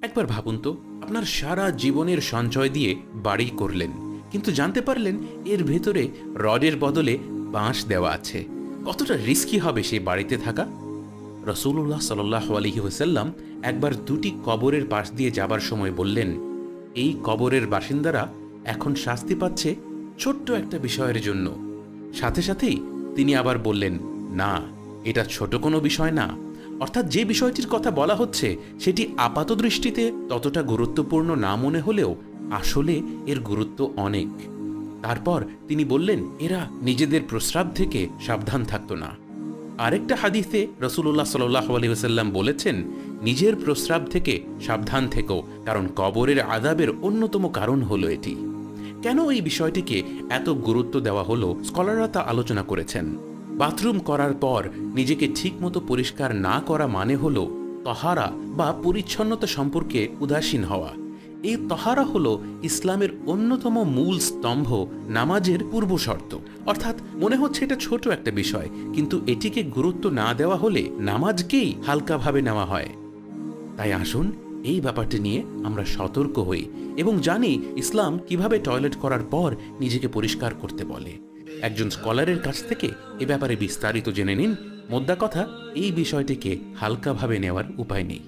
একবার ভাবুন তো, আপনার সারা জীবনের সঞ্চয় দিয়ে বাড়ি করলেন, কিন্তু জানতে পারলেন এর ভেতরে রডের বদলে বাঁশ দেওয়া আছে। কতটা রিস্কি হবে সেই বাড়িতে থাকা? রাসূলুল্লাহ সাল্লাল্লাহু আলাইহি ওয়াসাল্লাম একবার দুটি কবরের পাশ দিয়ে যাবার সময় বললেন, এই কবরের বাসিন্দারা এখন শাস্তি পাচ্ছে ছোট্ট একটা বিষয়ের জন্য। সাথে সাথেই তিনি আবার বললেন, না, এটা ছোট কোনো বিষয় না। অর্থাৎ যে বিষয়টির কথা বলা হচ্ছে সেটি আপাত দৃষ্টিতে ততটা গুরুত্বপূর্ণ না মনে হলেও আসলে এর গুরুত্ব অনেক। তারপর তিনি বললেন, এরা নিজেদের প্রস্রাব থেকে সাবধান থাকত না। আরেকটা হাদিসে রাসূলুল্লাহ সাল্লাল্লাহু আলাইহি ওয়াসাল্লাম বলেছেন, নিজের প্রস্রাব থেকে সাবধান থেকো, কারণ কবরের আযাবের অন্যতম কারণ হলো এটি। কেন এই বিষয়টিকে এত গুরুত্ব দেওয়া হলো, স্কলাররা তা আলোচনা করেছেন। বাথরুম করার পর নিজেকে ঠিকমতো পরিষ্কার না করা মানে হলো তাহারা বা পরিচ্ছন্নতা সম্পর্কে উদাসীন হওয়া। এই তাহারা হলো ইসলামের অন্যতম মূল স্তম্ভ, নামাজের পূর্ব শর্ত। অর্থাৎ মনে হচ্ছে এটা ছোট একটা বিষয়, কিন্তু এটিকে গুরুত্ব না দেওয়া হলে নামাজকেই হালকাভাবে নেওয়া হয়। তাই আসুন এই ব্যাপারটি নিয়ে আমরা সতর্ক হই এবং জানি ইসলাম কিভাবে টয়লেট করার পর নিজেকে পরিষ্কার করতে বলে। একজন স্কলারের কাছ থেকে এ ব্যাপারে বিস্তারিত জেনে নিন। মোদ্দা কথা, এই বিষয়টিকে হালকাভাবে নেওয়ার উপায় নেই।